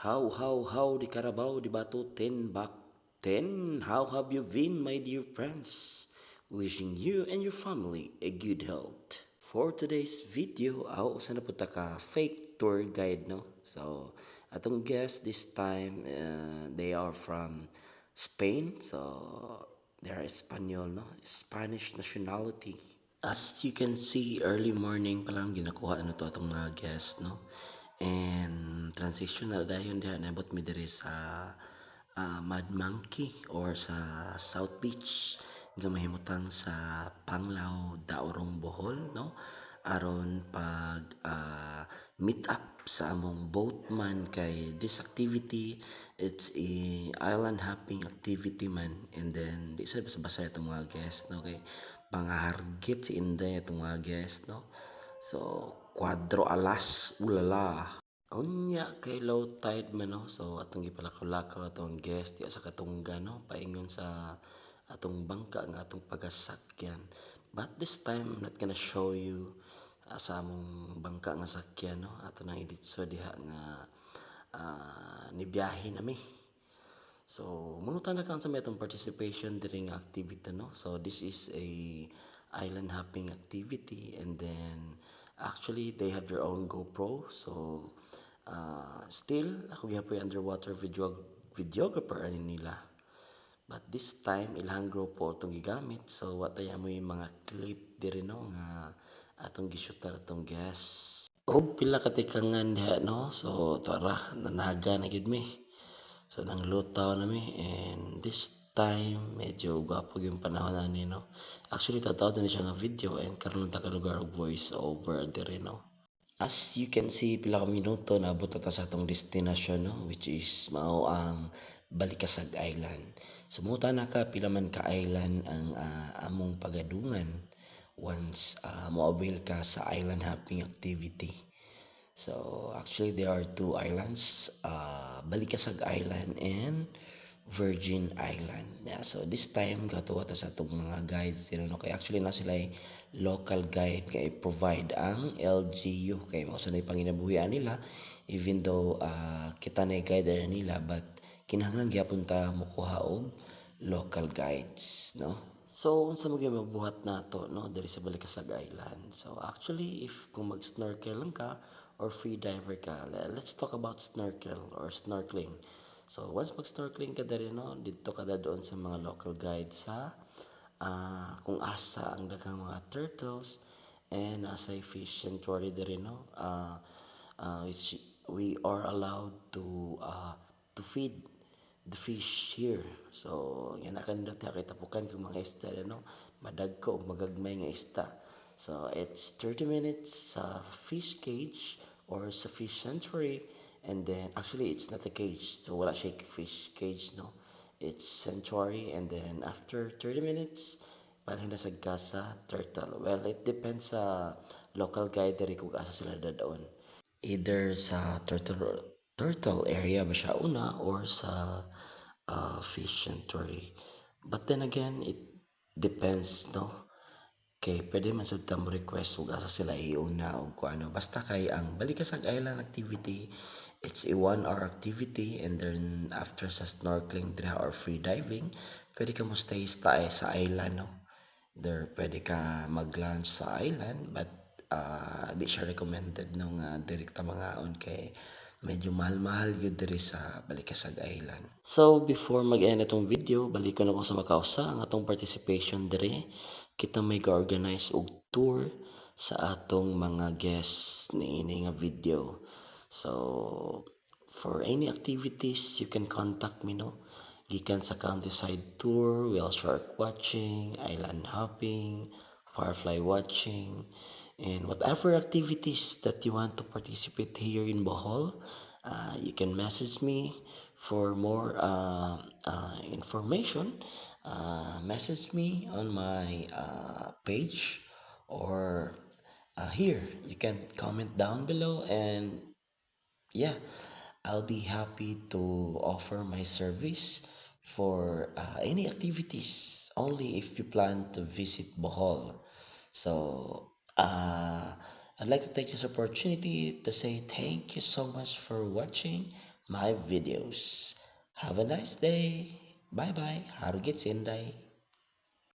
How, di Carabao, di Bato, 10 back 10. How have you been, my dear friends? Wishing you and your family a good health. For today's video, ako usa na punta ka fake tour guide, no? So, atong guest this time, they are from Spain. So, they are Espanyol, no? Spanish nationality. As you can see, early morning pa lang ginakuha na to atong mga guests, no? And transition na dayon diha nabot mi diri sa Mad Monkey or sa South Beach nga mahimutang sa Panglao, Daurong, Bohol, no? Aron pag meet up sa among boatman kay this activity, it's a island hopping activity man, and then di sa basa-basa itong mga guests, no? Kay pangahargit si Inday itong mga guests, no? So, kwadro alas, ulala. Unya kay low tide man, no. So atong gipalakaw-lakaw atong guest diya sa Katunggan, no, paingon sa atong bangka nga atong pagasakyan. But this time I'm not gonna show you sa among bangka nga sakyan, no. Ato nang iditso diha nga nibiyahe nami. So mangutan na ka sa metong participation diri nga activity, no. So this is a island hopping activity, and then actually they have their own GoPro. So still ako gyapon underwater videographer ani nila, but this time ilang grupo itong gigamit. So what ay mo yung mga clip diri, no, nga atong gishutan atong guests o pila ka tikangan diha, no. So tara nanaga na gid mi, so nanglutaw na mi, and this time medyo gwapo yung panahon ani, no. Actually tatawad na siya nga video, and karon ta ka lugar og voice over diri, no. As you can see, pila ka minuto naabot ta sa atong destination, no, which is mao ang Balikasag Island. Sumuta na ka pila man ka island ang among pagadungan once mo-avail ka sa island hopping activity. So actually there are two islands, Balikasag Island and Virgin Island. Yeah, so this time gatuwa ta sa atong mga guides dito, no, kay actually na sila ay local guide kay provide ang LGU kay mao sa panginabuhian nila, even though kita na guide nila, but kinahanglan gyapon ta mokuha og local guides, no. So unsa mo gyud mabuhat nato, no, diri sa Balikasag Island. So actually if kung mag-snorkel lang ka or free diver ka, let's talk about snorkel or snorkeling. So once mag-snorkeling ka diri, no, dito ka doon sa mga local guides sa kung asa ang daghang mga turtles and asa fish sanctuary diri, no. Which we are allowed to feed the fish here. So yan na kanindot kay tapukan kung mga isda, no, madagko og magagmay nga isda. So it's 30 minutes sa fish cage or sa fish sanctuary, and then actually it's not a cage, so wala siya fish cage, no, it's sanctuary, and then after 30 minutes palhin na sa sa turtle. Well, it depends sa local guide diri kung asa sila dadaon, either sa turtle area ba siya una or sa fish sanctuary. But then again, it depends, no, kay pwede man sa mo request ug asa sila iuna og kung ano. Basta kay ang Balikasag Island activity, it's a 1 hour activity, and then after sa snorkeling dira or free diving, pwede ka mo stay sa island, no. There pwede ka mag-lunch sa island, but di siya recommended nung direkta mga on kay medyo mahal-mahal yun diri sa Balikasag Island. So before mag-end itong video, balikon ako sa makausa ang atong participation diri. Kita may ga-organize og tour sa atong mga guests niini nga video. So for any activities, you can contact me, no. Gikan sa countryside tour, whale shark watching, island hopping, firefly watching, and whatever activities that you want to participate here in Bohol, you can message me for more information. Message me on my page, or here you can comment down below, and yeah, I'll be happy to offer my service for any activities, only if you plan to visit Bohol. So I'd like to take this opportunity to say thank you so much for watching my videos. Have a nice day. Bye bye. Harugit Senday.